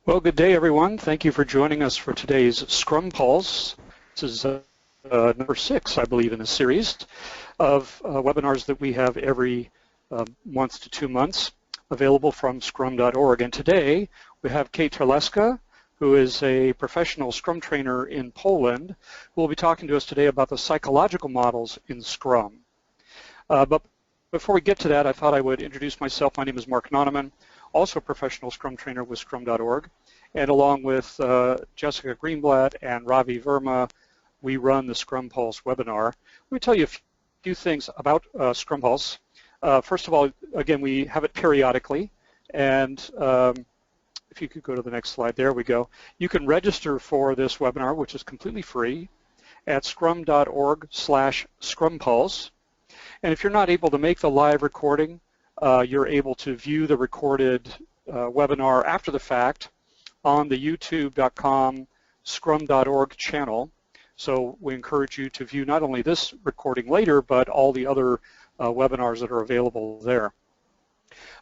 Well, good day, everyone. Thank you for joining us for today's ScrumPulse. This is number 6, I believe, in the series of webinars that we have every month to 2 months available from Scrum.org. And today we have Kate Terlecka, who is a professional Scrum trainer in Poland, who will be talking to us today about the psychological models in Scrum. But before we get to that, I thought I would introduce myself. My name is Mark Noneman, also a professional Scrum trainer with Scrum.org. And along with Jessica Greenblatt and Ravi Verma, we run the ScrumPulse webinar. Let me tell you a few things about ScrumPulse. First of all, again, we have it periodically. And if you could go to the next slide, there we go. You can register for this webinar, which is completely free, at scrum.org/ScrumPulse. And if you're not able to make the live recording, you're able to view the recorded webinar after the fact on the youtube.com scrum.org channel. So we encourage you to view not only this recording later, but all the other webinars that are available there.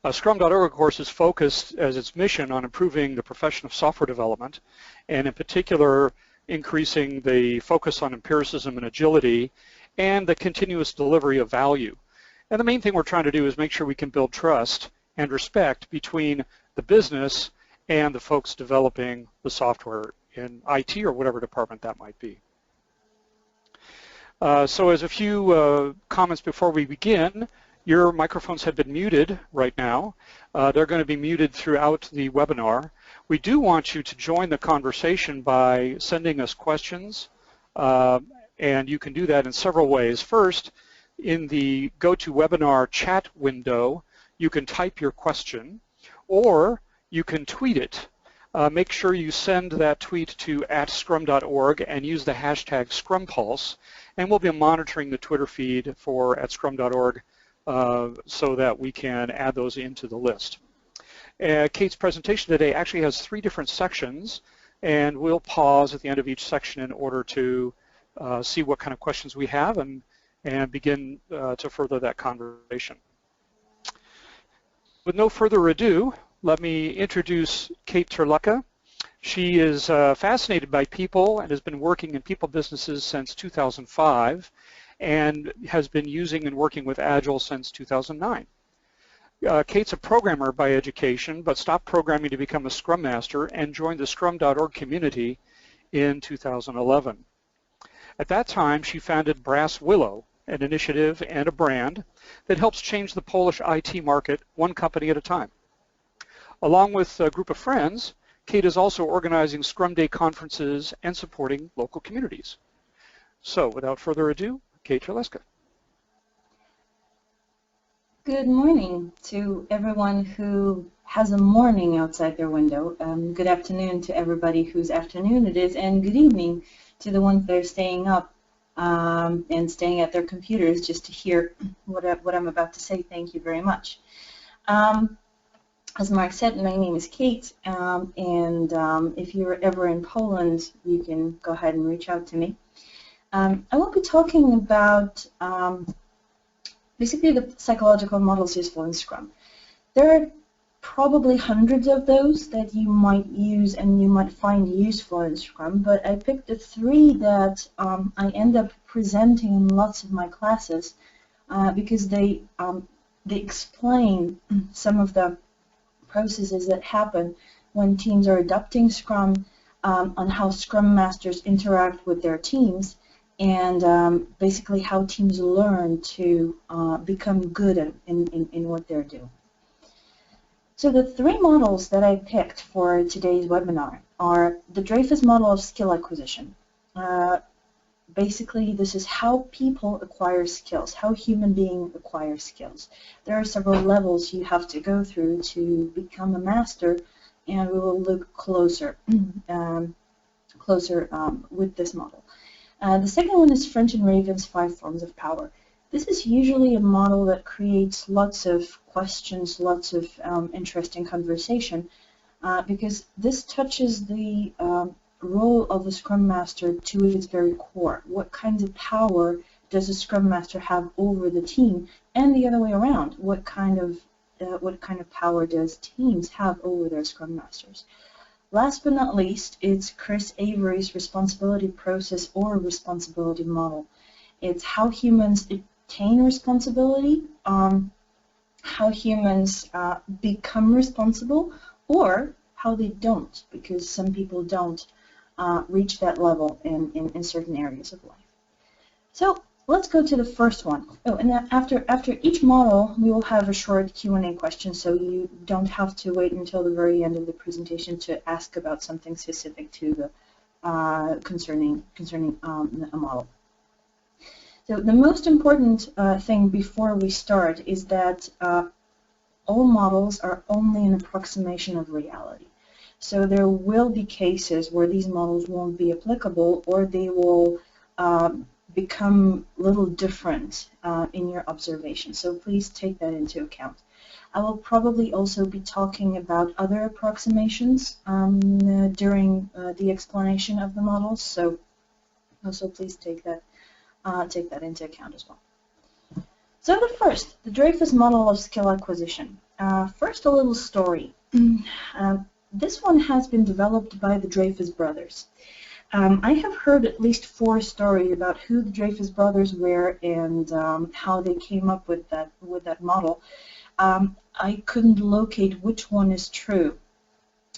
Scrum.org, of course, is focused as its mission on improving the profession of software development, and in particular, increasing the focus on empiricism and agility, and the continuous delivery of value. And the main thing we're trying to do is make sure we can build trust and respect between the business and the folks developing the software in IT or whatever department that might be. So as a few comments before we begin, your microphones have been muted right now. They're going to be muted throughout the webinar. We do want you to join the conversation by sending us questions, and you can do that in several ways. First, in the GoToWebinar chat window, you can type your question, or you can tweet it. Make sure you send that tweet to @scrum.org and use the hashtag ScrumPulse, and we'll be monitoring the Twitter feed for @scrum.org so that we can add those into the list. Kate's presentation today actually has 3 different sections, and we'll pause at the end of each section in order to see what kind of questions we have and begin to further that conversation. With no further ado, let me introduce Kate Terlecka. She is fascinated by people and has been working in people businesses since 2005 and has been using and working with Agile since 2009. Kate's a programmer by education, but stopped programming to become a Scrum Master and joined the Scrum.org community in 2011. At that time, she founded Willow, an initiative and a brand that helps change the Polish IT market one company at a time. Along with a group of friends, Kate is also organizing Scrum Day conferences and supporting local communities. So without further ado, Kate Terlecka. Good morning to everyone who has a morning outside their window. Good afternoon to everybody whose afternoon it is, and good evening to the ones that are staying up and staying at their computers just to hear what I'm about to say. Thank you very much. As Mark said, my name is Kate, and if you're ever in Poland, you can go ahead and reach out to me. I will be talking about basically the psychological models useful in Scrum. There are probably hundreds of those that you might use and you might find useful in Scrum, but I picked the 3 that I end up presenting in lots of my classes because they explain some of the processes that happen when teams are adopting Scrum, on how Scrum Masters interact with their teams, and basically how teams learn to become good in what they're doing. So the 3 models that I picked for today's webinar are the Dreyfus model of skill acquisition. Basically, this is how people acquire skills, how human beings acquire skills. There are several levels you have to go through to become a master, and we will look closer with this model. The second one is French and Raven's 5 forms of power. This is usually a model that creates lots of questions, lots of interesting conversation, because this touches the role of the Scrum Master to its very core. What kinds of power does a Scrum Master have over the team, and the other way around? What kind of power does teams have over their Scrum Masters? Last but not least, it's Chris Avery's responsibility process or responsibility model. It's how humans attain responsibility, how humans become responsible, or how they don't, because some people don't reach that level in certain areas of life. So let's go to the first one. Oh, and after each model, we will have a short Q&A question, so you don't have to wait until the very end of the presentation to ask about something specific to the concerning a model. So the most important thing before we start is that all models are only an approximation of reality. So there will be cases where these models won't be applicable, or they will become a little different in your observation. So please take that into account. I will probably also be talking about other approximations during the explanation of the models. So also please take that into account as well. So the Dreyfus model of skill acquisition. First, a little story. This one has been developed by the Dreyfus brothers. I have heard at least 4 stories about who the Dreyfus brothers were and how they came up with that model. I couldn't locate which one is true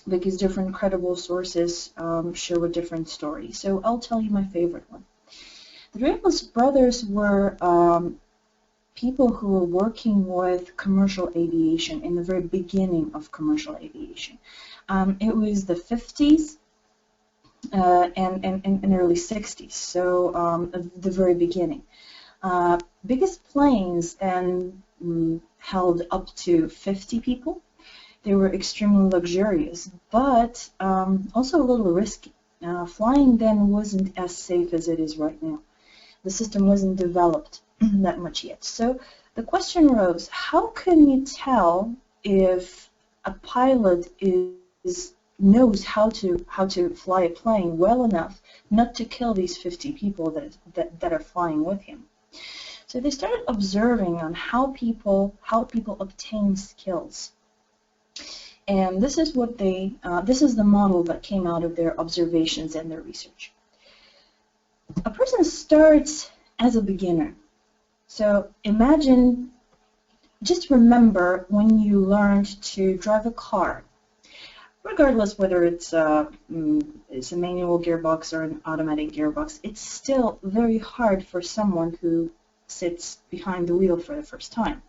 because different credible sources show a different story. So I'll tell you my favorite one. The Dreyfus brothers were people who were working with commercial aviation in the very beginning of commercial aviation. It was the 50s and early 60s, so the very beginning. Biggest planes then held up to 50 people. They were extremely luxurious, but also a little risky. Flying then wasn't as safe as it is right now. The system wasn't developed that much yet. So the question arose, how can you tell if a pilot knows how to fly a plane well enough not to kill these 50 people that are flying with him? So they started observing on how people obtain skills. And this is what this is the model that came out of their observations and their research. A person starts as a beginner. So imagine, just remember when you learned to drive a car, regardless whether it's a manual gearbox or an automatic gearbox, it's still very hard for someone who sits behind the wheel for the first time.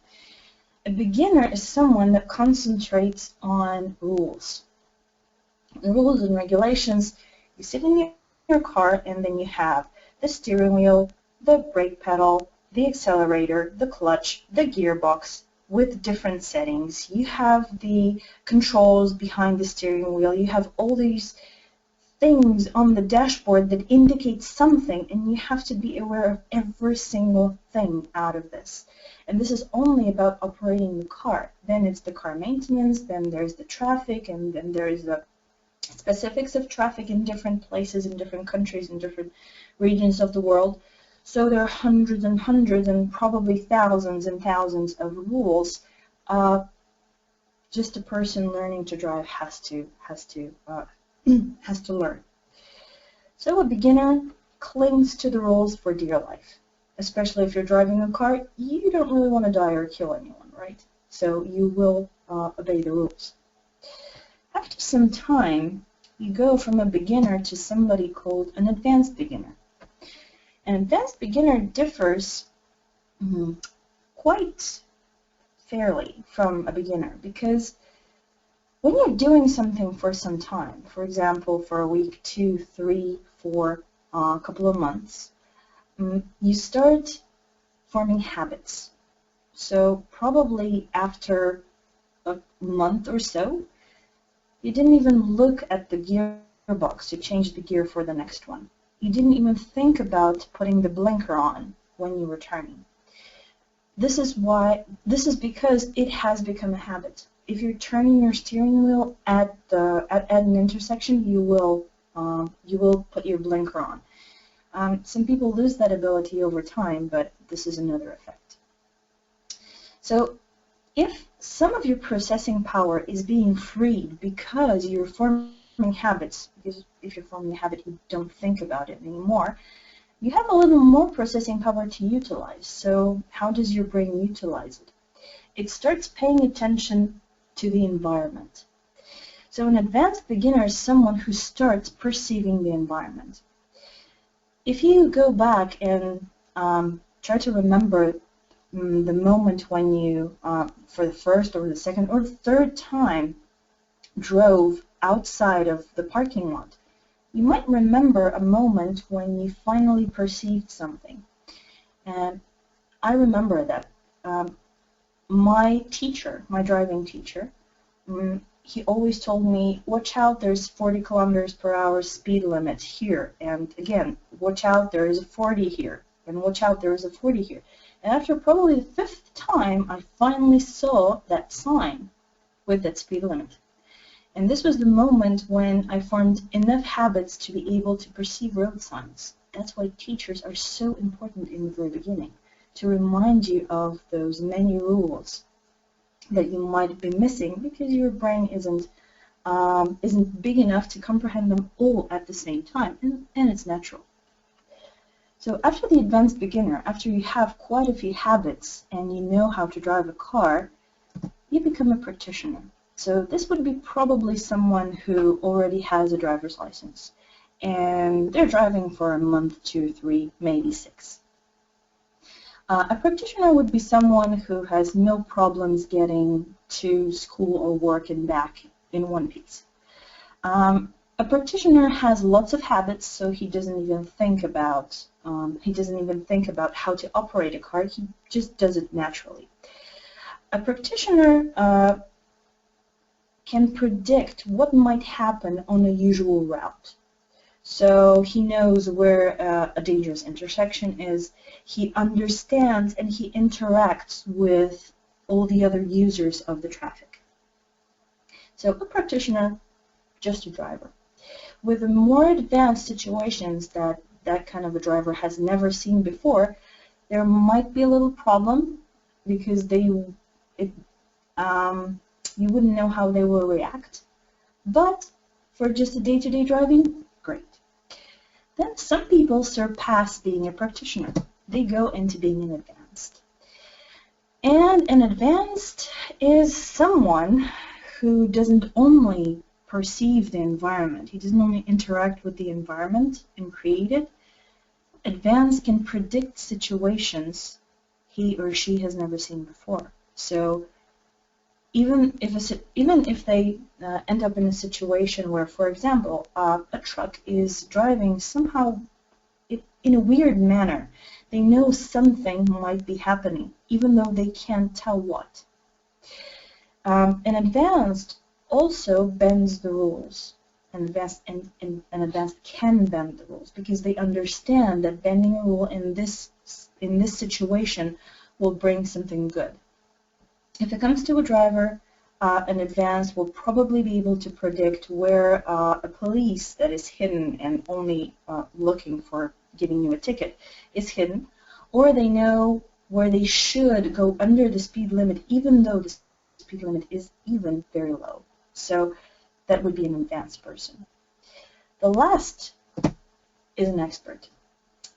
A beginner is someone that concentrates on rules. The rules and regulations, you sit in your car and then you have the steering wheel, the brake pedal, the accelerator, the clutch, the gearbox with different settings. You have the controls behind the steering wheel. You have all these things on the dashboard that indicate something, and you have to be aware of every single thing out of this. And this is only about operating the car. Then it's the car maintenance, then there's the traffic, and then there is the specifics of traffic in different places, in different countries, in different regions of the world. So there are hundreds and hundreds and probably thousands and thousands of rules. Just a person learning to drive has to learn. So a beginner clings to the rules for dear life. Especially if you're driving a car, you don't really want to die or kill anyone, right? So you will obey the rules. After some time, you go from a beginner to somebody called an advanced beginner. An advanced beginner differs quite fairly from a beginner, because when you're doing something for some time, for example, for a week, 2, 3, 4, a couple of months, you start forming habits. So probably after a month or so, you didn't even look at the gearbox to change the gear for the next one. You didn't even think about putting the blinker on when you were turning. This is because it has become a habit. If you're turning your steering wheel at an intersection, you will put your blinker on. Some people lose that ability over time, but this is another effect. So if some of your processing power is being freed because you're forming forming habits, because if you're forming a habit, you don't think about it anymore, you have a little more processing power to utilize. So how does your brain utilize it? It starts paying attention to the environment. So an advanced beginner is someone who starts perceiving the environment. If you go back and try to remember the moment when you, for the first or the second or the third time, drove outside of the parking lot, you might remember a moment when you finally perceived something. And I remember that. My teacher, my driving teacher, he always told me, watch out, there's 40 kilometers per hour speed limit here. And again, watch out, there is a 40 here. And watch out, there is a 40 here. And after probably the fifth time, I finally saw that sign with that speed limit. And this was the moment when I formed enough habits to be able to perceive road signs. That's why teachers are so important in the very beginning, to remind you of those many rules that you might be missing because your brain isn't big enough to comprehend them all at the same time, and it's natural. So after the advanced beginner, after you have quite a few habits and you know how to drive a car, you become a practitioner. So this would be probably someone who already has a driver's license, and they're driving for a month, 2, 3, maybe 6. A practitioner would be someone who has no problems getting to school or work and back in one piece. A practitioner has lots of habits, so he doesn't even think about how to operate a car. He just does it naturally. A practitioner can predict what might happen on a usual route. So he knows where a dangerous intersection is. He understands and he interacts with all the other users of the traffic. So a practitioner, just a driver. With the more advanced situations that kind of a driver has never seen before, there might be a little problem because you wouldn't know how they will react. But for just a day-to-day driving, great. Then some people surpass being a practitioner. They go into being an advanced. And an advanced is someone who doesn't only perceive the environment, he doesn't only interact with the environment and create it. Advanced can predict situations he or she has never seen before. So even if they end up in a situation where, for example, a truck is driving somehow in a weird manner, they know something might be happening, even though they can't tell what. An advanced also bends the rules. An advanced can bend the rules because they understand that bending a rule in this situation will bring something good. If it comes to a driver, an advanced will probably be able to predict where a police that is hidden and only looking for giving you a ticket is hidden, or they know where they should go under the speed limit even though the speed limit is even very low. So that would be an advanced person. The last is an expert,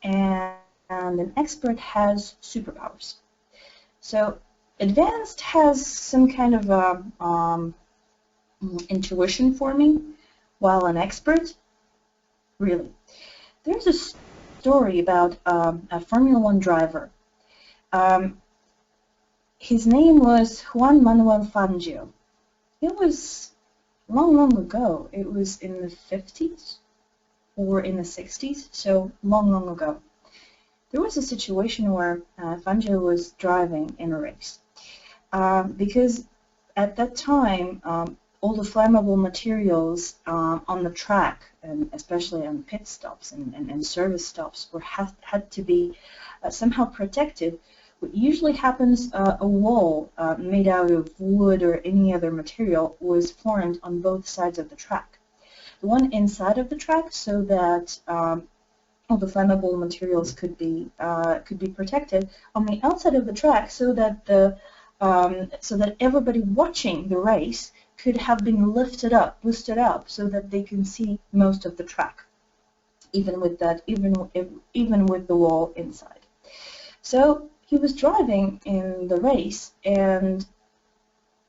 and an expert has superpowers. So advanced has some kind of intuition forming, while an expert, really. There's a story about a Formula 1 driver. His name was Juan Manuel Fangio. It was long, long ago. It was in the 50s or in the 60s, so long, long ago. There was a situation where Fangio was driving in a race. Because at that time, all the flammable materials on the track, and especially on pit stops and service stops, had to be somehow protected. What usually happens, a wall made out of wood or any other material was formed on both sides of the track. The one inside of the track so that all the flammable materials could be protected. On the outside of the track so that everybody watching the race could have been lifted up, boosted up, so that they can see most of the track, even with the wall inside. So he was driving in the race, and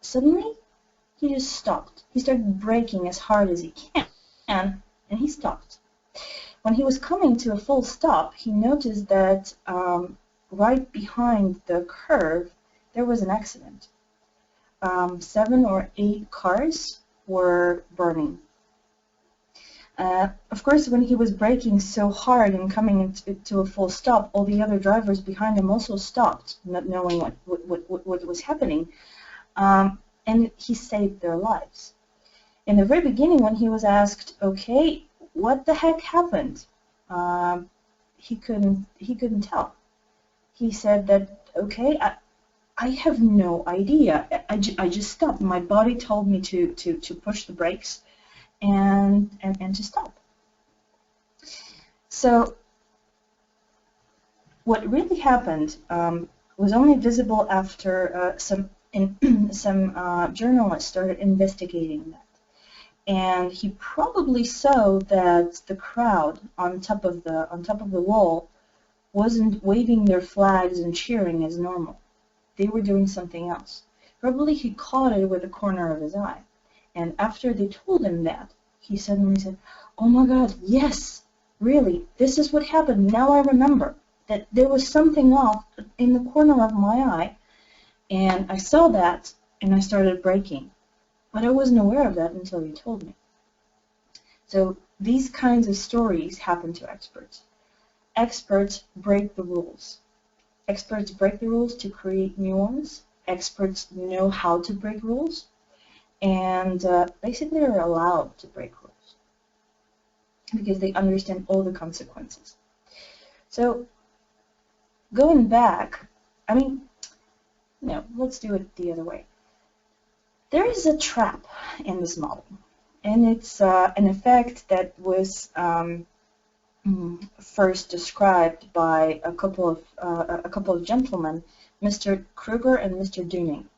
suddenly he just stopped. He started braking as hard as he can, and he stopped. When he was coming to a full stop, he noticed that right behind the curve there was an accident. 7 or 8 cars were burning. Of course, when he was braking so hard and coming to a full stop, all the other drivers behind him also stopped, not knowing what was happening, and he saved their lives. In the very beginning, when he was asked, "Okay, what the heck happened?" He couldn't tell. He said that, "Okay, I have no idea. I just stopped. My body told me to push the brakes and to stop." So what really happened was only visible after some journalists started investigating that. And he probably saw that the crowd on top of the wall wasn't waving their flags and cheering as normal. They were doing something else. Probably he caught it with the corner of his eye. And after they told him that, he suddenly said, "Oh my God, yes, really, this is what happened. Now I remember that there was something off in the corner of my eye, and I saw that, and I started braking. But I wasn't aware of that until you told me." So these kinds of stories happen to experts. Experts break the rules. Experts break the rules to create new ones. Experts know how to break rules, and basically are allowed to break rules because they understand all the consequences. So going back, I mean, no, let's do it the other way. There is a trap in this model, and it's an effect that was first described by a couple of gentlemen, Mr. Kruger and Mr. Dunning.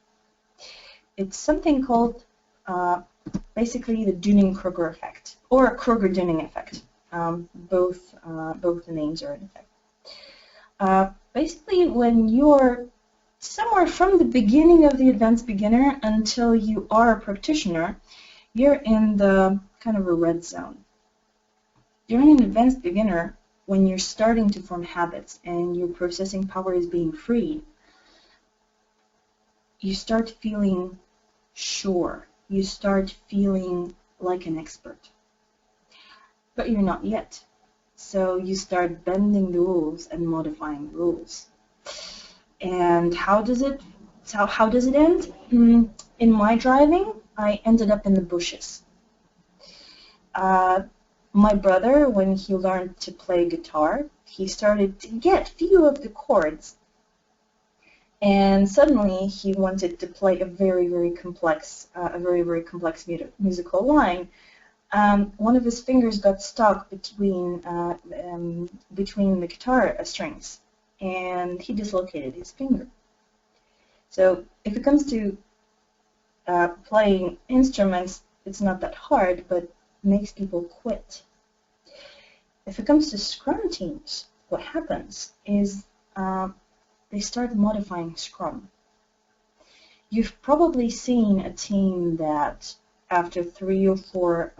It's something called basically the Dunning-Kruger effect, or Kruger-Dunning effect. Both the names are in effect. Basically, when you're somewhere from the beginning of the advanced beginner until you are a practitioner, you're in the kind of a red zone. During an advanced beginner, when you're starting to form habits and your processing power is being freed, you start feeling sure. You start feeling like an expert. But you're not yet. So you start bending the rules and modifying the rules. And how does it end? In my driving, I ended up in the bushes. My brother, when he learned to play guitar, he started to get few of the chords, and suddenly he wanted to play a very complex musical line. One of his fingers got stuck between the guitar strings, and he dislocated his finger. So if it comes to playing instruments, it's not that hard, but makes people quit. If it comes to Scrum teams, what happens is they start modifying Scrum. You've probably seen a team that after three or four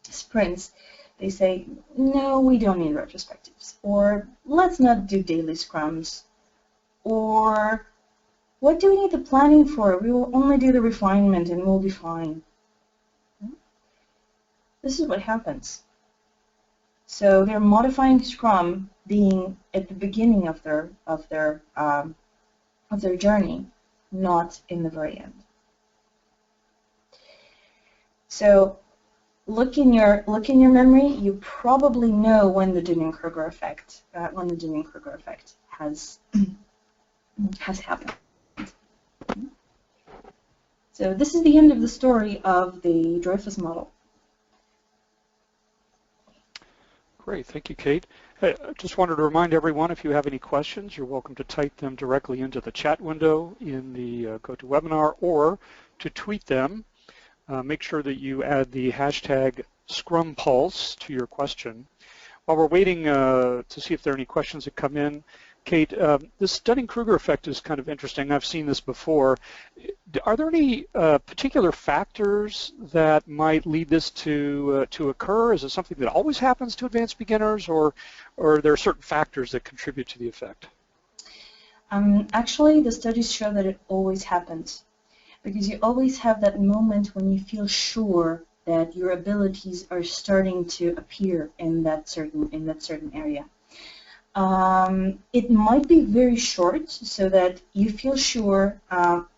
sprints, they say, "No, we don't need retrospectives," or "Let's not do daily Scrums," or "What do we need the planning for? We will only do the refinement and we'll be fine." This is what happens. So they're modifying Scrum, being at the beginning of their journey, not in the very end. So look in your memory. You probably know when the Dunning-Kruger effect has happened. So this is the end of the story of the Dreyfus model. Great, thank you, Kate. Hey, I just wanted to remind everyone, if you have any questions, you're welcome to type them directly into the chat window in the GoToWebinar or to tweet them. Make sure that you add the hashtag ScrumPulse to your question. While we're waiting to see if there are any questions that come in, Kate, this Dunning-Kruger effect is kind of interesting. I've seen this before. Are there any particular factors that might lead this to occur? Is it something that always happens to advanced beginners, or are there certain factors that contribute to the effect? Actually, the studies show that it always happens, because you always have that moment when you feel sure that your abilities are starting to appear in that certain area. It might be very short, so that you feel sure,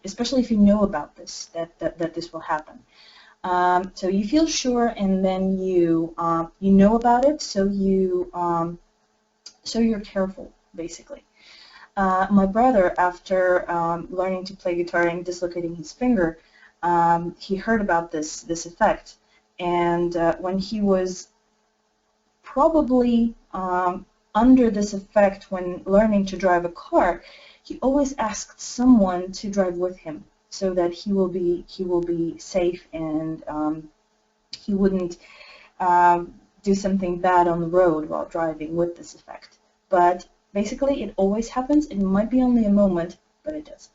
especially if you know about this, that this will happen. So you feel sure, and then you know about it, so you're careful, basically. My brother, after learning to play guitar and dislocating his finger, he heard about this effect, and when he was probably under this effect when learning to drive a car, he always asked someone to drive with him, so that he will be safe, and he wouldn't do something bad on the road while driving with this effect. But basically, it always happens. It might be only a moment, but it does.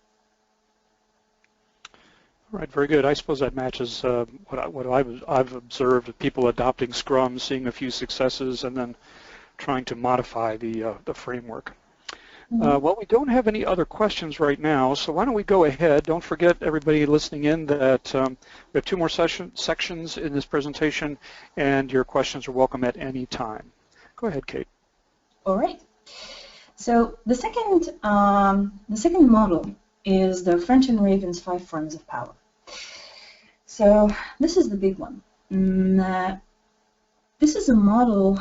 All right, very good. I suppose that matches what I've observed of people adopting Scrum, seeing a few successes, and then trying to modify the framework. Well, we don't have any other questions right now, so why don't we go ahead. Don't forget, everybody listening in, that we have 2 more sections in this presentation, and your questions are welcome at any time. Go ahead, Kate. All right. So the second model is the French and Raven's 5 forms of power. So this is the big one. This is a model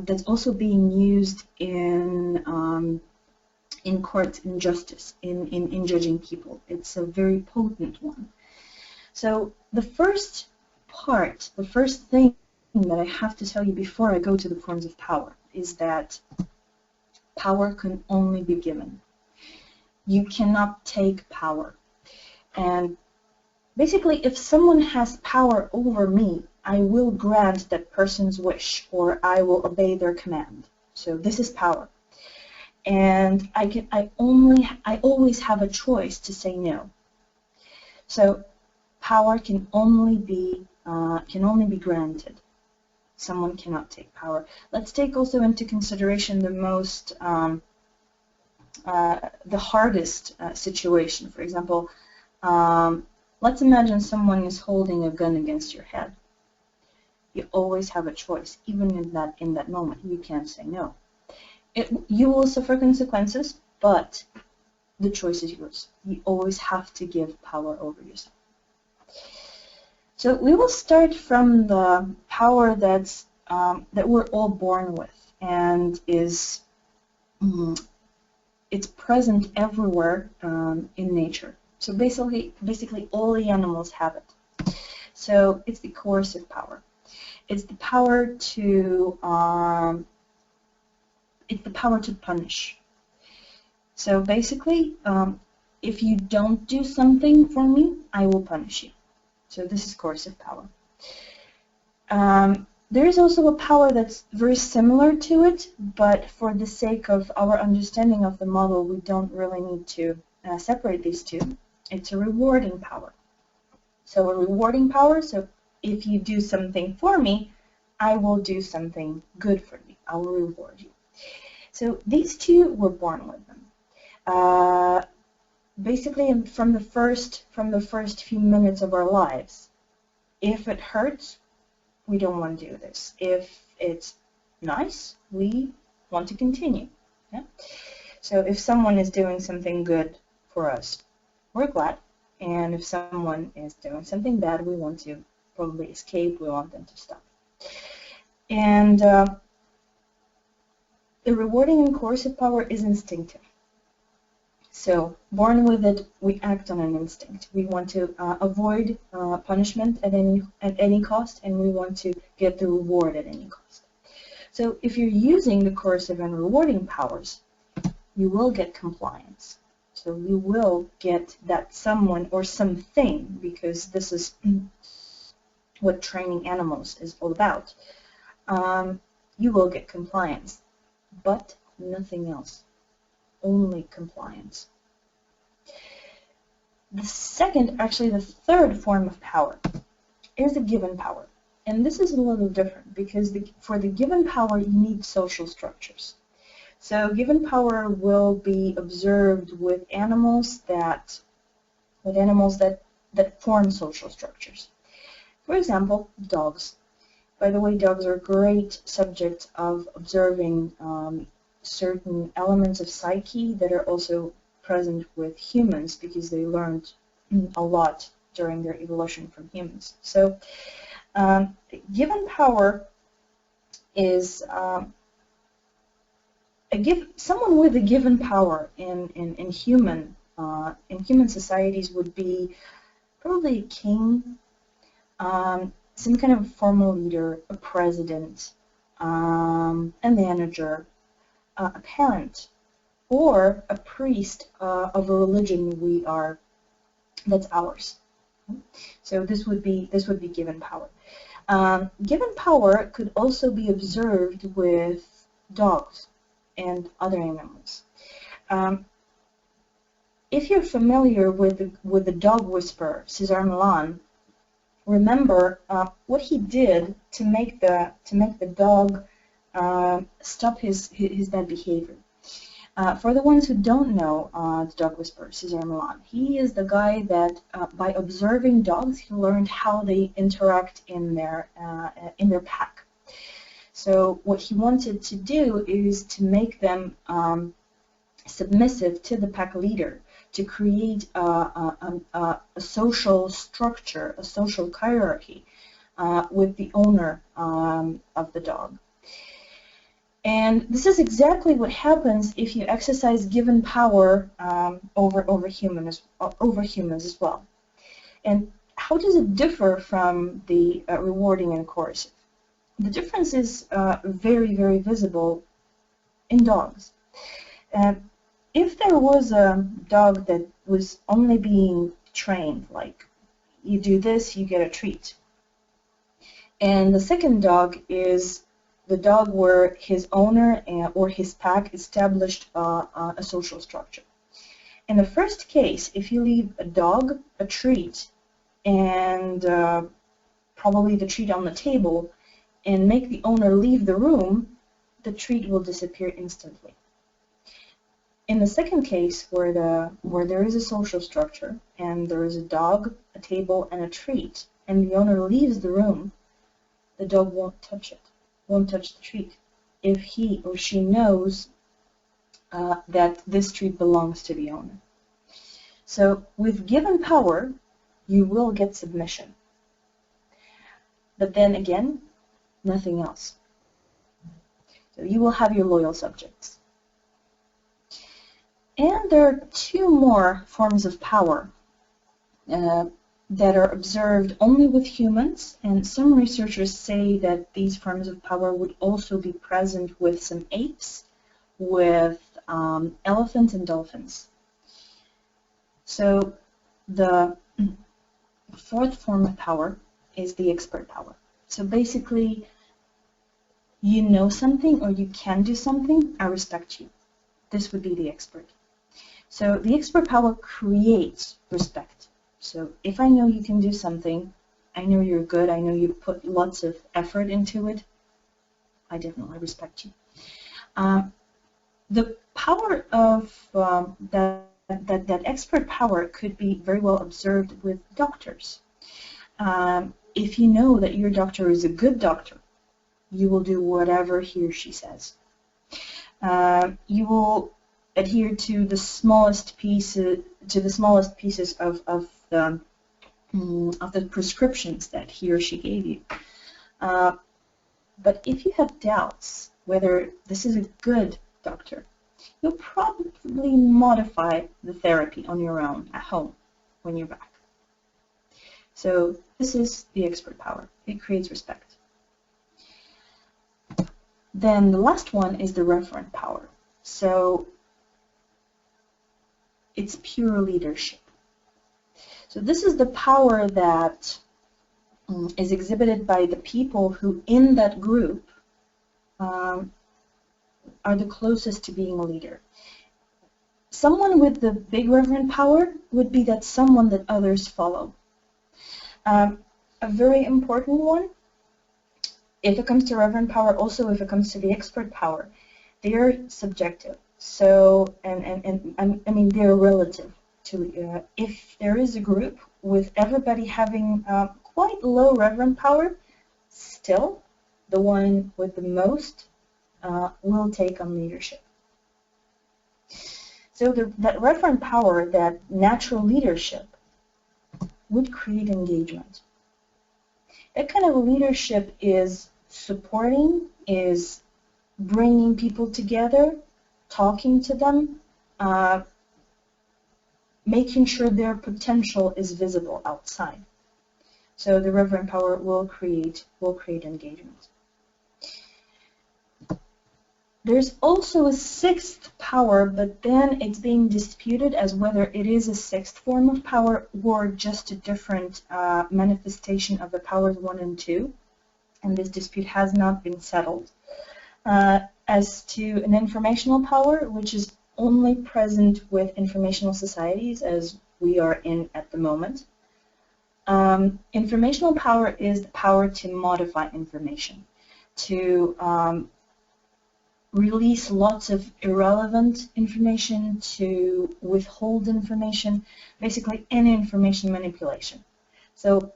that's also being used in court, in justice, in judging people. It's a very potent one. So the first part, the first thing that I have to tell you before I go to the forms of power is that power can only be given. You cannot take power. And basically, if someone has power over me, I will grant that person's wish, or I will obey their command. So this is power. And I always have a choice to say no. So power can only be granted. Someone cannot take power. Let's take also into consideration the hardest situation. For example, let's imagine someone is holding a gun against your head. You always have a choice, even in that moment. You can't say no. You will suffer consequences, but the choice is yours. You always have to give power over yourself. So we will start from the power that we're all born with, and it's present everywhere in nature. So basically all the animals have it. So it's the coercive power. It's the power to punish. So basically, if you don't do something for me, I will punish you. So this is coercive power. There is also a power that's very similar to it, but for the sake of our understanding of the model, we don't really need to separate these two. It's a rewarding power. So a rewarding power, so if you do something for me, I will do something good for you. I will reward you. So these two, we're born with them. Basically, from the first few minutes of our lives, if it hurts, we don't want to do this. If it's nice, we want to continue. Yeah? So if someone is doing something good for us, we're glad. And if someone is doing something bad, we want to probably escape. We want them to stop. And the rewarding and coercive power is instinctive. So born with it, we act on an instinct. We want to avoid punishment at any cost, and we want to get the reward at any cost. So if you're using the coercive and rewarding powers, you will get compliance. So you will get that someone or something, because this is what training animals is all about. You will get compliance, but nothing else. Only compliance. The second, actually the third form of power is the given power. And this is a little different because for the given power you need social structures. So given power will be observed with animals that form social structures. For example, dogs. By the way, dogs are great subjects of observing certain elements of psyche that are also present with humans because they learned a lot during their evolution from humans. So given power is someone with a given power in human societies would be probably a king, some kind of formal leader, a president, a manager, a parent, or a priest of a religion that's ours. So this would be given power. Given power could also be observed with dogs and other animals. If you're familiar with the dog whisperer, Cesar Millan, remember what he did to make the dog stop his bad behavior. For the ones who don't know the dog whisperer, Cesar Millan, he is the guy that by observing dogs, he learned how they interact in their pack. So what he wanted to do is to make them submissive to the pack leader, to create a social structure, a social hierarchy with the owner of the dog. And this is exactly what happens if you exercise given power over humans as well. And how does it differ from the rewarding and coercive? The difference is very, very visible in dogs. If there was a dog that was only being trained, like you do this, you get a treat, and the second dog is the dog where his owner or his pack established a social structure. In the first case, if you leave a dog a treat and probably the treat on the table and make the owner leave the room, the treat will disappear instantly. In the second case, where there is a social structure and there is a dog, a table, and a treat, and the owner leaves the room, the dog won't touch it, won't touch the treat, if he or she knows that this treat belongs to the owner. So with given power, you will get submission. But then again, nothing else. So you will have your loyal subjects. And there are two more forms of power that are observed only with humans, and some researchers say that these forms of power would also be present with some apes, with elephants and dolphins. So the fourth form of power is the expert power. So basically, you know something or you can do something, I respect you. This would be the expert. So the expert power creates respect. So if I know you can do something, I know you're good, I know you put lots of effort into it, I definitely respect you. The power of that expert power could be very well observed with doctors. If you know that your doctor is a good doctor, you will do whatever he or she says. You will adhere to the smallest pieces of the prescriptions that he or she gave you. But if you have doubts whether this is a good doctor, you'll probably modify the therapy on your own at home when you're back. So this is the expert power. It creates respect. Then the last one is the referent power. So it's pure leadership. So this is the power that is exhibited by the people who in that group are the closest to being a leader. Someone with the big referent power would be that someone that others follow. A very important one, if it comes to referent power, also if it comes to the expert power, they are subjective. So, I mean, they're relative to, if there is a group with everybody having quite low referent power, still the one with the most will take on leadership. So that referent power, that natural leadership, would create engagement. That kind of leadership is supporting, is bringing people together, talking to them, making sure their potential is visible outside. So the referent power will create engagement. There's also a sixth power, but then it's being disputed as whether it is a sixth form of power or just a different manifestation of the powers 1 and 2. And this dispute has not been settled. As to an informational power, which is only present with informational societies as we are in at the moment. Informational power is the power to modify information, to release lots of irrelevant information, to withhold information, basically any information manipulation. So,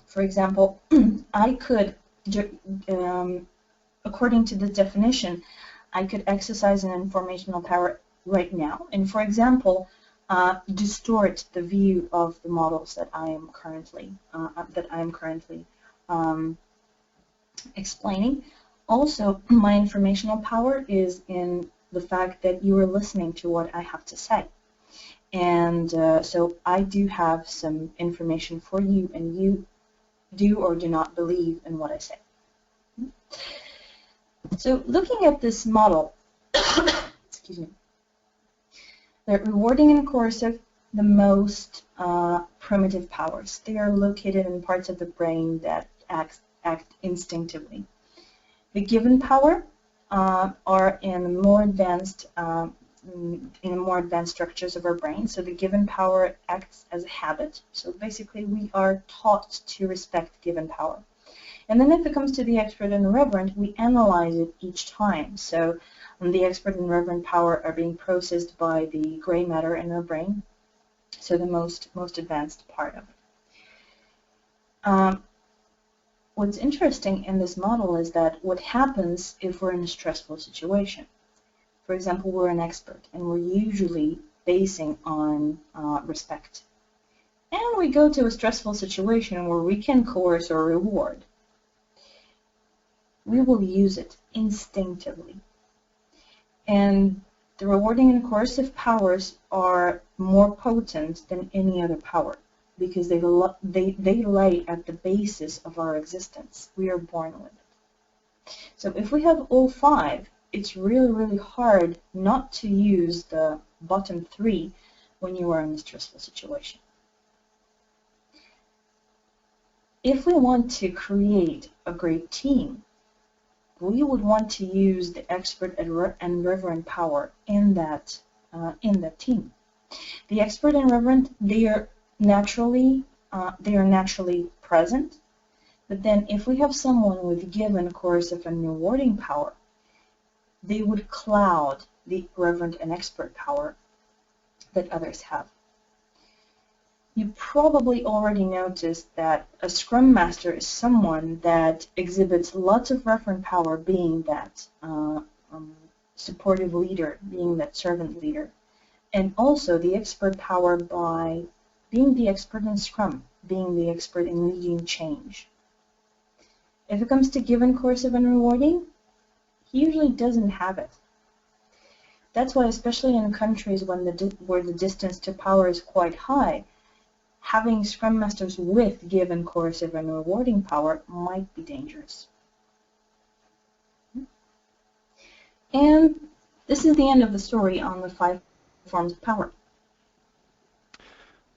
for example, I could, according to the definition, I could exercise an informational power right now, and for example, distort the view of the models that I am currently explaining. Also, my informational power is in the fact that you are listening to what I have to say. And so I do have some information for you, and you do or do not believe in what I say. So looking at this model, excuse me, they're rewarding and coercive, the most primitive powers. They are located in parts of the brain that act instinctively. The given power are in more advanced structures of our brain. So the given power acts as a habit. So basically, we are taught to respect given power. And then if it comes to the expert and referent, we analyze it each time. So the expert and referent power are being processed by the gray matter in our brain. So the most advanced part of it. What's interesting in this model is that what happens if we're in a stressful situation. For example, we're an expert and we're usually basing on respect. And we go to a stressful situation where we can coerce or reward. We will use it instinctively. And the rewarding and coercive powers are more potent than any other power, because they lay at the basis of our existence. We are born with it. So if we have all 5, it's really, really hard not to use the bottom 3 when you are in a stressful situation. If we want to create a great team, we would want to use the expert and referent power in that team. The expert and referent, they are naturally present, but then if we have someone with given, coercive, and rewarding power, they would cloud the referent and expert power that others have. You probably already noticed that a Scrum Master is someone that exhibits lots of referent power, being that supportive leader, being that servant leader, and also the expert power by being the expert in Scrum, being the expert in leading change. If it comes to given, coercive, and rewarding, he usually doesn't have it. That's why, especially in countries where the distance to power is quite high, having Scrum Masters with given, coercive, and rewarding power might be dangerous. And this is the end of the story on the 5 forms of power.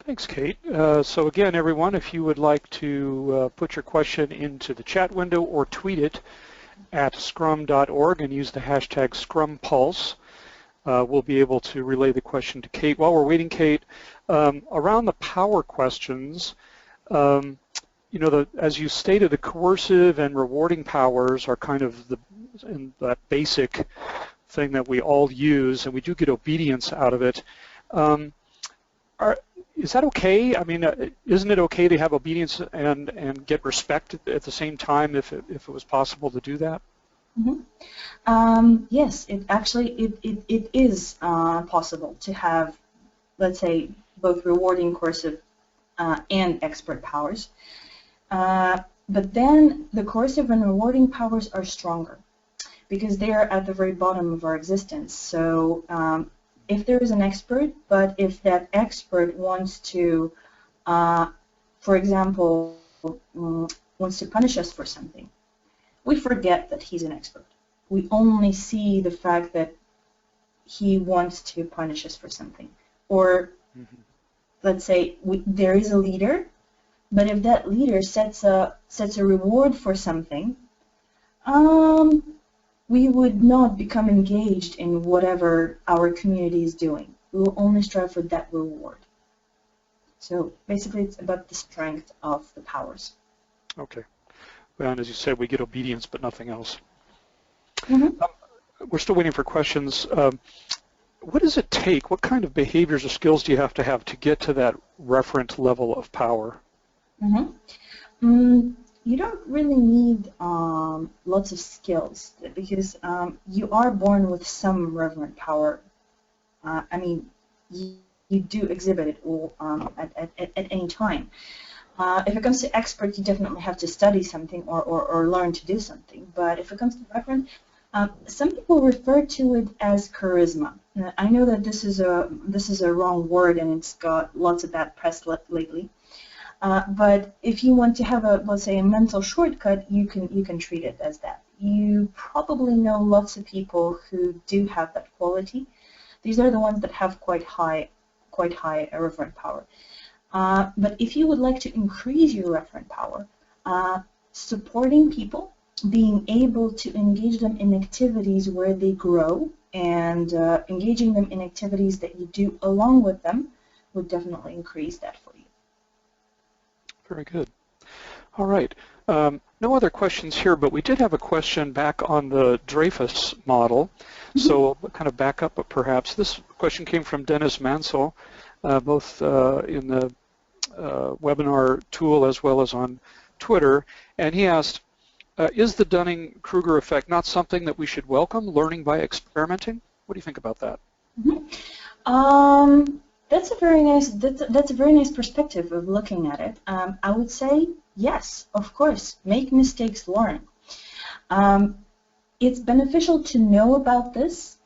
Thanks, Kate. So again, everyone, if you would like to put your question into the chat window or tweet it at Scrum.org and use the hashtag ScrumPulse, we'll be able to relay the question to Kate. While we're waiting, Kate, around the power questions, you know, as you stated, the coercive and rewarding powers are kind of that basic thing that we all use, and we do get obedience out of it. Is that okay? I mean, isn't it okay to have obedience and get respect at the same time if it was possible to do that? Mm-hmm. Yes, it is possible to have, let's say, both rewarding, coercive, and expert powers. But then the coercive and rewarding powers are stronger because they are at the very bottom of our existence. So if there is an expert, but if that expert wants to, for example, wants to punish us for something, we forget that he's an expert. We only see the fact that he wants to punish us for something. Or let's say there is a leader, but if that leader sets a reward for something, we would not become engaged in whatever our community is doing. We will only strive for that reward. So basically it's about the strength of the powers. Okay. Well, and as you said, we get obedience but nothing else. Mm-hmm. We're still waiting for questions. What does it take? What kind of behaviors or skills do you have to get to that referent level of power? Mm-hmm. You don't really need lots of skills because you are born with some reverent power. I mean, you do exhibit it all at any time. If it comes to expert, you definitely have to study something or learn to do something. But if it comes to referent, some people refer to it as charisma. I know that this is a wrong word and it's got lots of bad press lately. But if you want to have let's say, a mental shortcut, you can treat it as that. You probably know lots of people who do have that quality. These are the ones that have quite high referent power. But if you would like to increase your referent power, supporting people, being able to engage them in activities where they grow, and engaging them in activities that you do along with them would definitely increase that for you. Very good. All right. No other questions here, but we did have a question back on the Dreyfus model. So I'll kind of back up perhaps. This question came from Dennis Mansell, both in the webinar tool as well as on Twitter. And he asked, is the Dunning-Kruger effect not something that we should welcome, learning by experimenting? What do you think about that? That's a very nice perspective of looking at it. I would say yes, of course. Make mistakes, learn. It's beneficial to know about this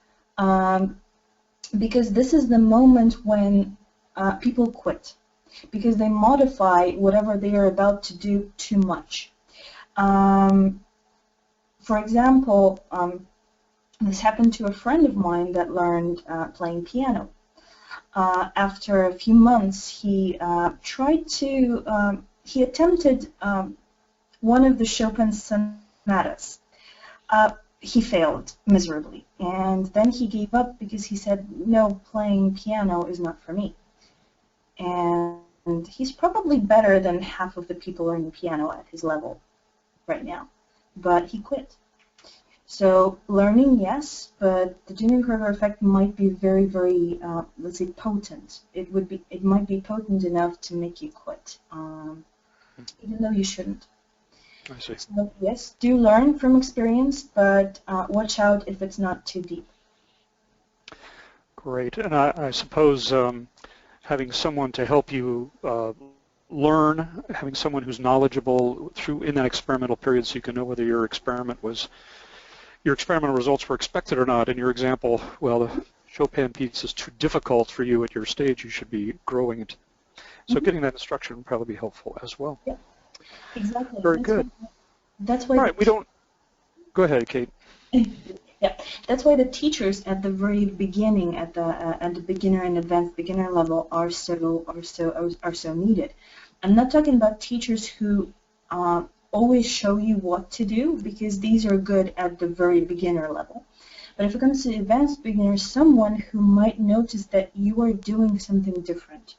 because this is the moment when people quit because they modify whatever they are about to do too much. For example, this happened to a friend of mine that learned playing piano. After a few months, he attempted one of the Chopin's sonatas. He failed miserably, and then he gave up because he said, no, playing piano is not for me. And he's probably better than half of the people learning piano at his level right now, but he quit. So learning, yes, but the Dunning-Kruger effect might be very, very, let's say, potent. It might be potent enough to make you quit, even though you shouldn't. I see. So yes, do learn from experience, but watch out if it's not too deep. Great, and I suppose having someone to help you learn, having someone who's knowledgeable in that experimental period, so you can know whether your experimental results were expected or not. In your example, well, the Chopin piece is too difficult for you at your stage. You should be growing it. So getting that instruction would probably be helpful as well. Yeah, exactly. Very good. That's why. All right, we don't. Go ahead, Kate. Yeah, that's why the teachers at the very beginning, at the beginner and advanced beginner level, are so needed. I'm not talking about teachers who always show you what to do, because these are good at the very beginner level. But if it comes to advanced beginners, someone who might notice that you are doing something different,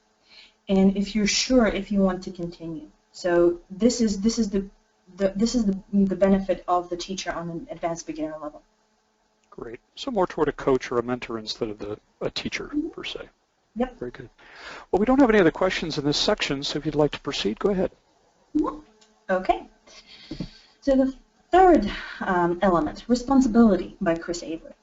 and if you're sure if you want to continue. So this is the benefit of the teacher on an advanced beginner level. Great. So more toward a coach or a mentor instead of a teacher, per se. Yep. Very good. Well, we don't have any other questions in this section, so if you'd like to proceed, go ahead. Okay. So the third element, responsibility, by Chris Avery.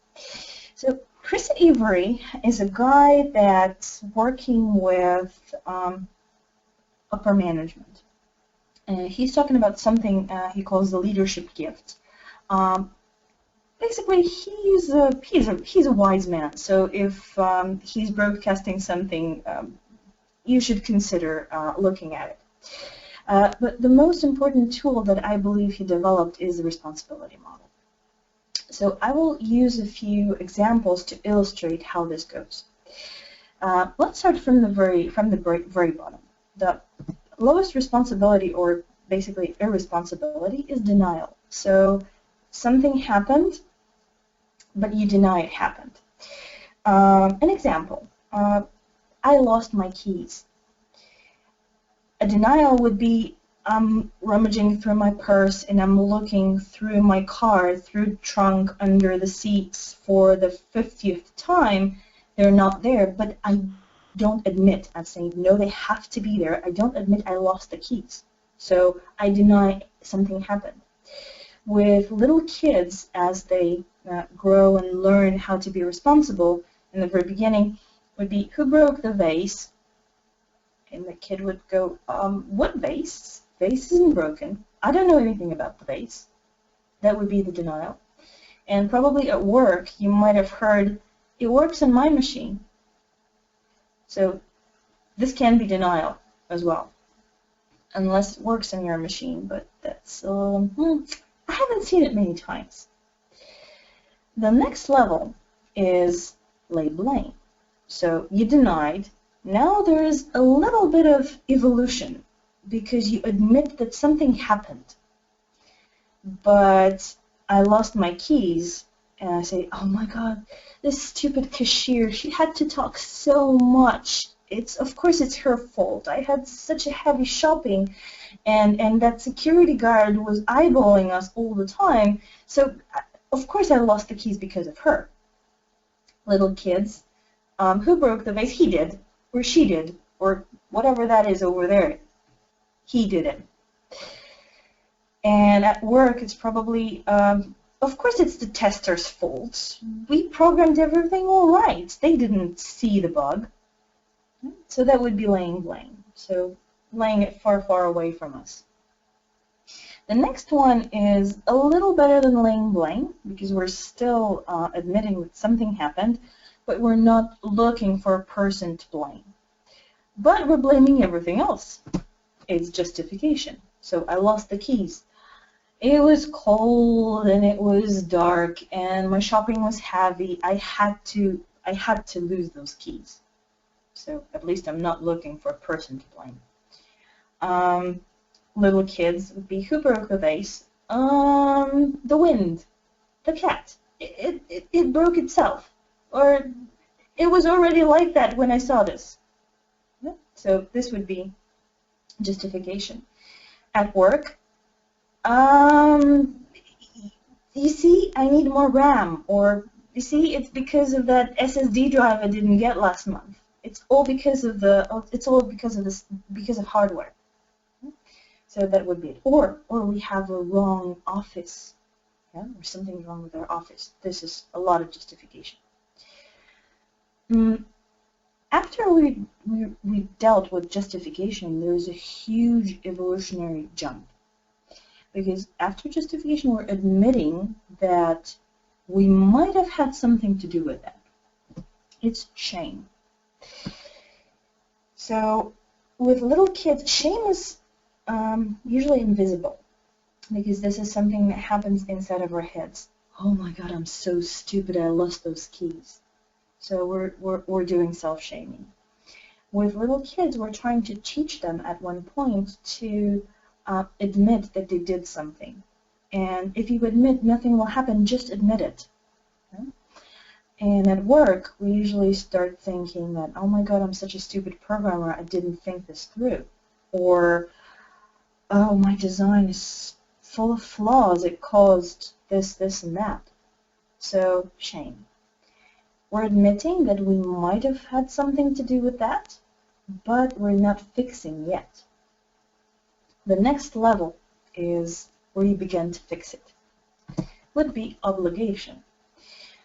So Chris Avery is a guy that's working with upper management. And he's talking something he calls the leadership gift. Basically, he's a wise man. So if he's broadcasting something, you should consider looking at it. But the most important tool that I believe he developed is the responsibility model. So I will use a few examples to illustrate how this goes. Let's start from the very bottom. The lowest responsibility, or basically irresponsibility, is denial. So something happened, but you deny it happened. An example, I lost my keys. A denial would be, I'm rummaging through my purse and I'm looking through my car, through the trunk, under the seats for the 50th time. They're not there, but I don't admit. I'm saying, no, they have to be there. I don't admit I lost the keys. So I deny something happened. With little kids, as they grow and learn how to be responsible, in the very beginning would be, who broke the vase? And the kid would go, what vase? Vase isn't broken. I don't know anything about the vase. That would be the denial. And probably at work, you might have heard, it works on my machine. So this can be denial as well, unless it works on your machine, but that's, I haven't seen it many times. The next level is lay blame. So you denied. Now there is a little bit of evolution because you admit that something happened. But I lost my keys, and I say, oh my God, this stupid cashier, she had to talk so much. Of course it's her fault. I had such a heavy shopping, and that security guard was eyeballing us all the time. So of course I lost the keys because of her. Little kids, who broke the vase? He did, or she did, or whatever that is over there. He did it. And at work, it's probably, of course it's the tester's fault. We programmed everything all right. They didn't see the bug. So that would be laying blame. So laying it far, far away from us. The next one is a little better than laying blame, because we're still admitting that something happened, but we're not looking for a person to blame. But we're blaming everything else. It's justification. So I lost the keys. It was cold and it was dark and my shopping was heavy. I had to lose those keys. So at least I'm not looking for a person to blame. Little kids would be, who broke the vase? The wind, the cat. It broke itself, or it was already like that when I saw this. So this would be justification. At work, you see, I need more RAM, or you see, it's because of that SSD drive I didn't get last month. It's all because of because of hardware. So that would be it. Or we have a wrong office, yeah, or something's wrong with our office. This is a lot of justification. After we dealt with justification, there's a huge evolutionary jump. Because after justification, we're admitting that we might have had something to do with that. It's shame. So with little kids, shame is usually invisible, because this is something that happens inside of our heads. oh my God, I'm so stupid, I lost those keys. So we're doing self-shaming. With little kids, we're trying to teach them at one point to admit that they did something. And if you admit nothing will happen, just admit it. Okay? And at work, we usually start thinking that, oh my God, I'm such a stupid programmer, I didn't think this through. Or, oh, my design is full of flaws, it caused this, this, and that. So, shame. We're admitting that we might have had something to do with that, but we're not fixing yet. The next level is where you begin to fix it. Would be obligation.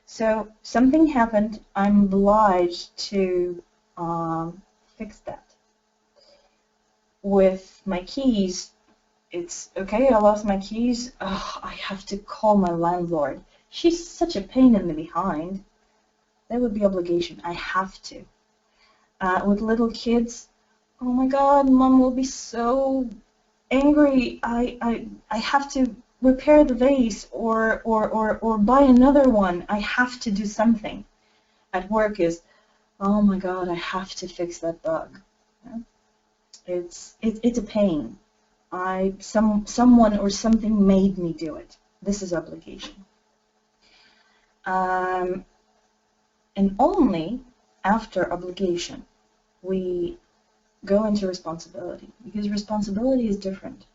So something happened, I'm obliged to fix that. With my keys, it's okay, I lost my keys, I have to call my landlord. She's such a pain in the behind. That would be obligation, I have to. With little kids, oh my God, Mom will be so angry. I have to repair the vase or buy another one. I have to do something. At work is, oh my God, I have to fix that bug. Yeah? It's a pain. Someone or something made me do it. This is obligation. And only after obligation we go into responsibility, because responsibility is different.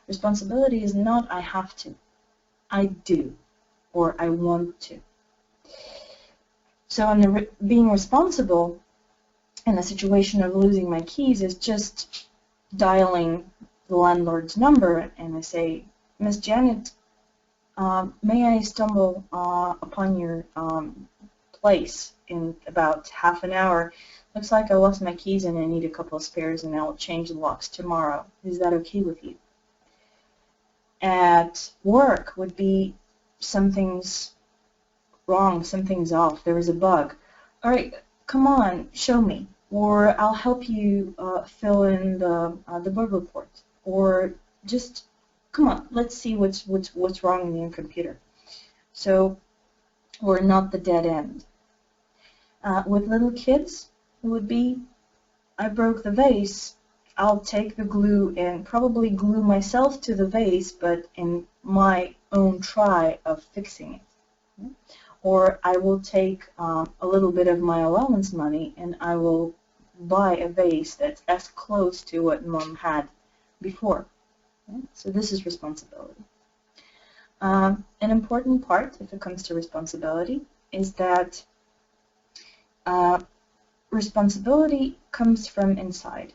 Responsibility is not I have to, I do, or I want to. So being responsible in the situation of losing my keys is just dialing the landlord's number and I say, Miss Janet, may I stumble upon your place in about half an hour? Looks like I lost my keys and I need a couple of spares and I'll change the locks tomorrow. Is that okay with you? At work would be something's wrong, something's off, there is a bug. All right, come on, show me. Or I'll help you fill in the bug report. Or just, come on, let's see what's wrong in your computer. So we're not the dead end. With little kids, it would be, I broke the vase, I'll take the glue and probably glue myself to the vase, but in my own try of fixing it. Or I will take a little bit of my allowance money and I will buy a vase that's as close to what Mom had before. So this is responsibility. An important part, if it comes to responsibility, is that responsibility comes from inside.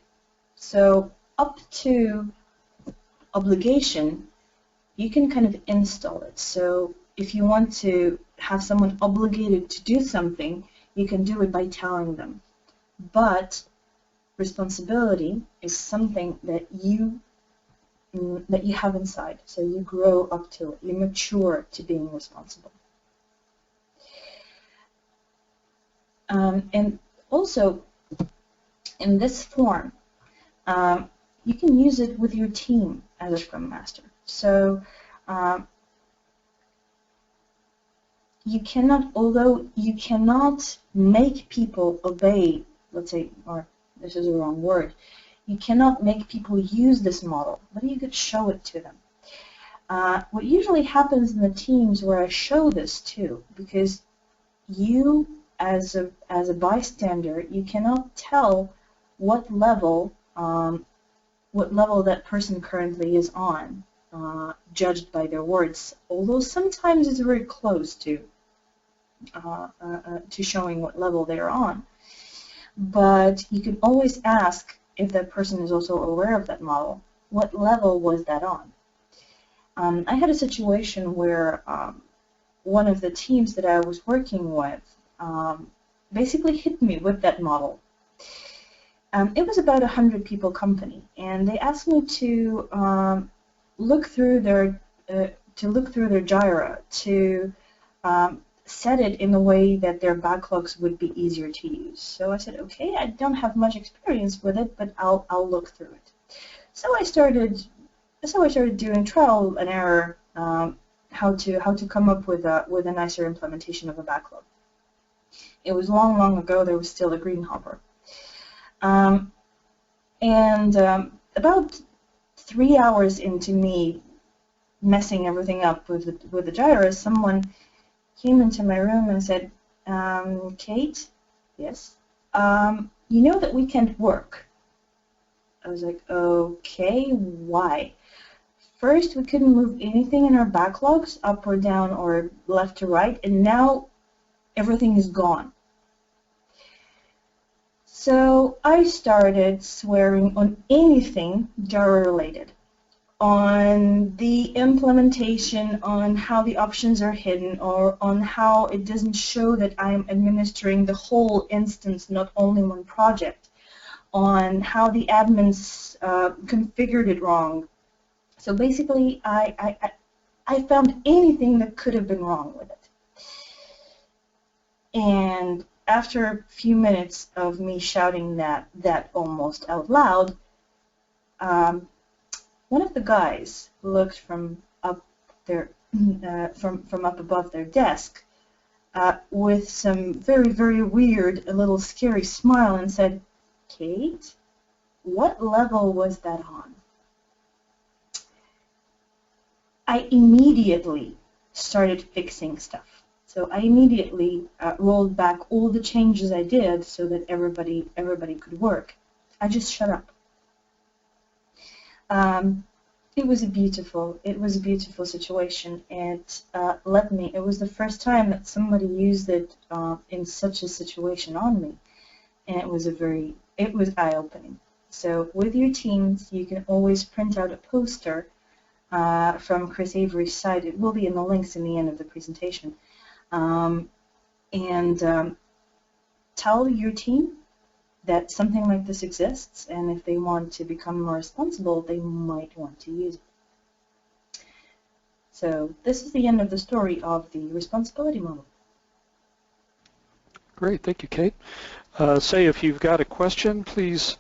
So up to obligation, you can kind of install it. So if you want to have someone obligated to do something, you can do it by telling them. But responsibility is something that you have inside. So you grow up to it. You mature to being responsible. And also, in this form, you can use it with your team as a Scrum Master. So you cannot, although you cannot make people obey, let's say, or this is the wrong word, you cannot make people use this model, but you could show it to them. What usually happens in the teams where I show this to, because you as a bystander, you cannot tell what level that person currently is on, judged by their words. Although sometimes it's very close to showing what level they're on. But you can always ask if that person is also aware of that model. What level was that on? I had a situation where one of the teams that I was working with basically hit me with that model. It was about 100 people company, and they asked me to look through their Jira to set it in a way that their backlogs would be easier to use. So I said, okay, I don't have much experience with it, but I'll look through it. So I started doing trial and error, how to come up with a nicer implementation of a backlog. It was long ago. There was still a green hopper, and about 3 hours into me messing everything up with the Jira, someone came into my room and said, Kate, yes, you know that we can't work. I was like, okay, why? First, we couldn't move anything in our backlogs, up or down or left to right, and now everything is gone. So I started swearing on anything Jira related, on the implementation, on how the options are hidden, or on how it doesn't show that I'm administering the whole instance, not only one project, on how the admins configured it wrong. So basically, I found anything that could have been wrong with it. And after a few minutes of me shouting that almost out loud, one of the guys looked from up there, from up above their desk, with some very weird, a little scary smile, and said, "Kate, what level was that on?" I immediately started fixing stuff. So I immediately rolled back all the changes I did so that everybody could work. I just shut up. It was a beautiful situation. It it was the first time that somebody used it in such a situation on me, and it was eye-opening. So with your teams, you can always print out a poster from Chris Avery's site. It will be in the links in the end of the presentation. Tell your team that something like this exists, and if they want to become more responsible, they might want to use it. So this is the end of the story of the responsibility model. Great, thank you, Kate. Say if you've got a question, please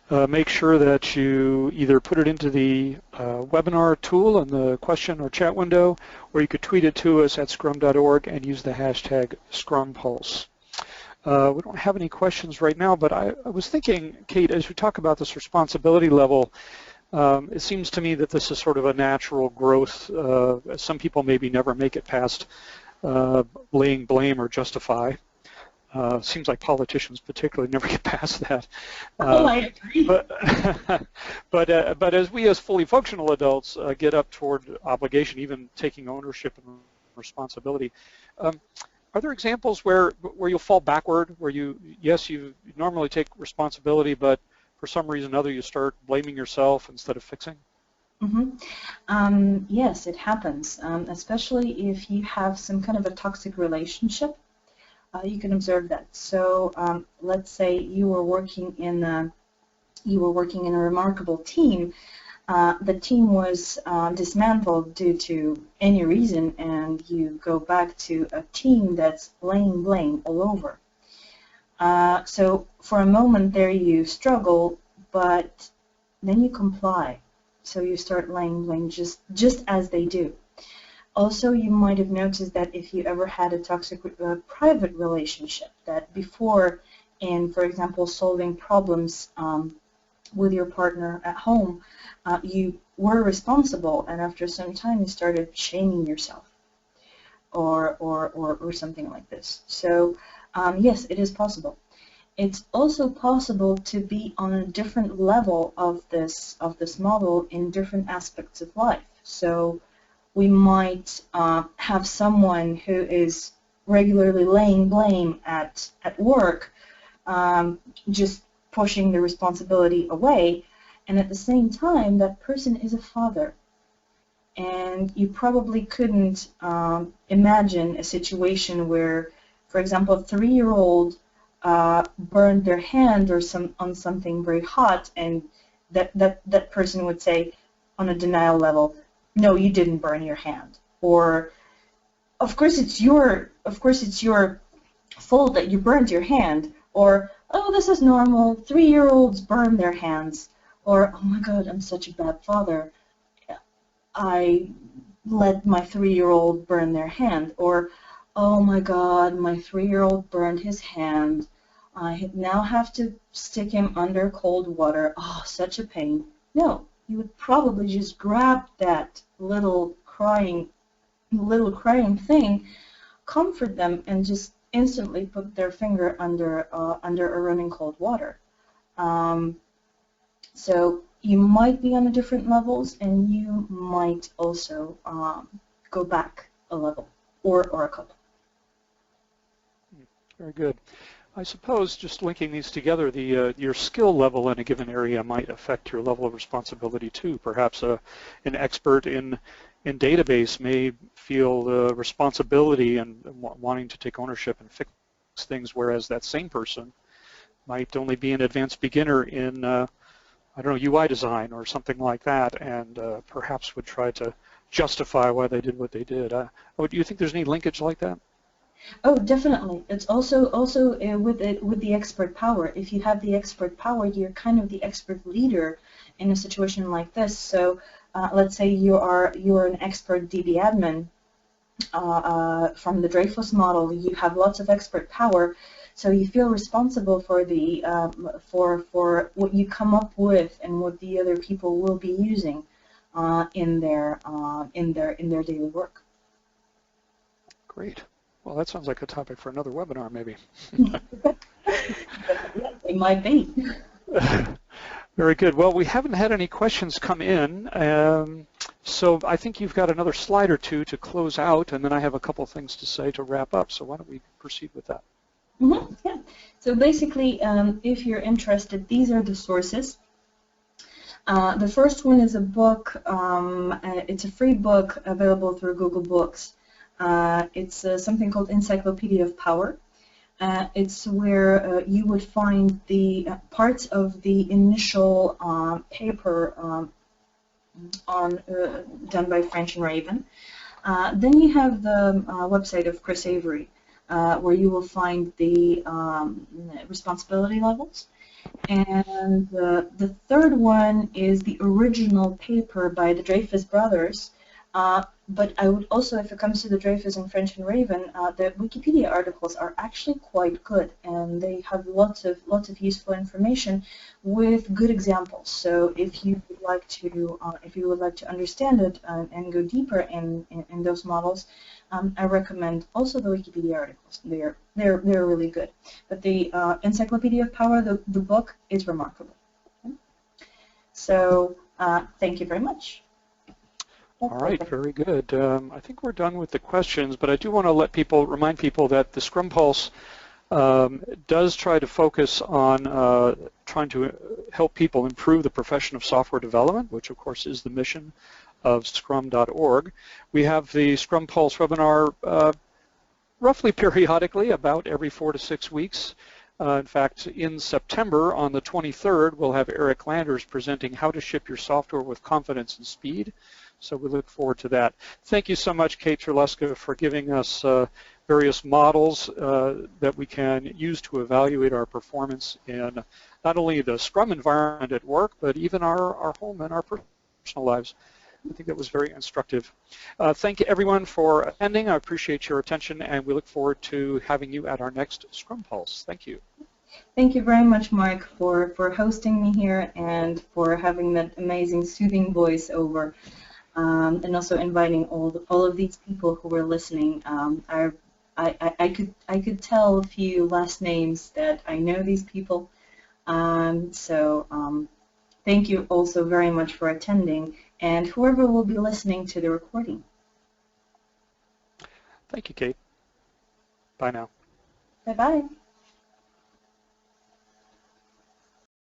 make sure that you either put it into the webinar tool in the question or chat window, or you could tweet it to us at Scrum.org and use the hashtag ScrumPulse. We don't have any questions right now, but I was thinking, Kate, as we talk about this responsibility level, it seems to me that this is sort of a natural growth. Some people maybe never make it past laying blame or justify. Seems like politicians particularly never get past that. I agree. But as we as fully functional adults get up toward obligation, even taking ownership and responsibility, are there examples where you'll fall backward, where you normally take responsibility, but for some reason or other you start blaming yourself instead of fixing? Mm-hmm. Yes, it happens, especially if you have some kind of a toxic relationship. You can observe that. So let's say you were working in a remarkable team. The team was dismantled due to any reason, and you go back to a team that's laying blame all over. So for a moment there you struggle, but then you comply. So you start laying blame just as they do. Also, you might have noticed that if you ever had a toxic private relationship, that before, in, for example, solving problems with your partner at home, you were responsible, and after some time you started shaming yourself, or something like this. So yes, it is possible. It's also possible to be on a different level of this model in different aspects of life. So we might have someone who is regularly laying blame at work, just pushing the responsibility away, and at the same time that person is a father. And you probably couldn't imagine a situation where, for example, a 3-year-old burned their hand on something very hot, and that person would say on a denial level, "No, you didn't burn your hand," or of course it's your fault that you burned your hand, or "Oh, this is normal, 3-year-olds burn their hands," or "Oh my God, I'm such a bad father." I let my 3-year-old burn their hand, or oh my God, my 3-year-old burned his hand. I now have to stick him under cold water. Oh, such a pain. No, you would probably just grab that little crying thing, comfort them, and just instantly put their finger under a running cold water. So you might be on a different levels, and you might also go back a level or a couple. Very good. I suppose just linking these together, your skill level in a given area might affect your level of responsibility too. Perhaps an expert in database may feel the responsibility and wanting to take ownership and fix things, whereas that same person might only be an advanced beginner in I don't know, UI design or something like that, and perhaps would try to justify why they did what they did. Do you think there's any linkage like that? Oh, definitely. It's also with the expert power. If you have the expert power, you're kind of the expert leader in a situation like this. So let's say you're an expert DB admin from the Dreyfus model. You have lots of expert power, so you feel responsible for the for what you come up with and what the other people will be using in their daily work. Great. Well, that sounds like a topic for another webinar, maybe. It might be. Very good. Well, we haven't had any questions come in, so I think you've got another slide or two to close out, and then I have a couple things to say to wrap up. So why don't we proceed with that? Mm-hmm. Yeah. So basically, if you're interested, these are the sources. The first one is a book. It's a free book available through Google Books. It's something called Encyclopedia of Power. It's where you would find the parts of the initial paper done by French and Raven. Then you have the website of Chris Avery, where you will find the responsibility levels. And the third one is the original paper by the Dreyfus brothers. But I would also, if it comes to the Dreyfus and French and Raven, the Wikipedia articles are actually quite good, and they have lots of useful information with good examples. So if you would like to understand it and go deeper in those models, I recommend also the Wikipedia articles. They're really good. But the Encyclopedia of Power, the book, is remarkable. Okay? So thank you very much. All right, very good. I think we're done with the questions, but I do want to remind people that the ScrumPulse does try to focus on trying to help people improve the profession of software development, which of course is the mission of Scrum.org. We have the ScrumPulse webinar roughly periodically, about every 4 to 6 weeks. In fact, in September, on the 23rd, we'll have Eric Landers presenting how to ship your software with confidence and speed. So we look forward to that. Thank you so much, Kate Terlecka, for giving us various models that we can use to evaluate our performance in not only the Scrum environment at work, but even our home and our personal lives. I think that was very instructive. Thank you, everyone, for attending. I appreciate your attention, and we look forward to having you at our next ScrumPulse. Thank you. Thank you very much, Mark, for hosting me here and for having that amazing, soothing voice over. And also inviting all of these people who were listening. I could tell a few last names that I know these people. So thank you also very much for attending, and whoever will be listening to the recording. Thank you, Kate. Bye now. Bye-bye.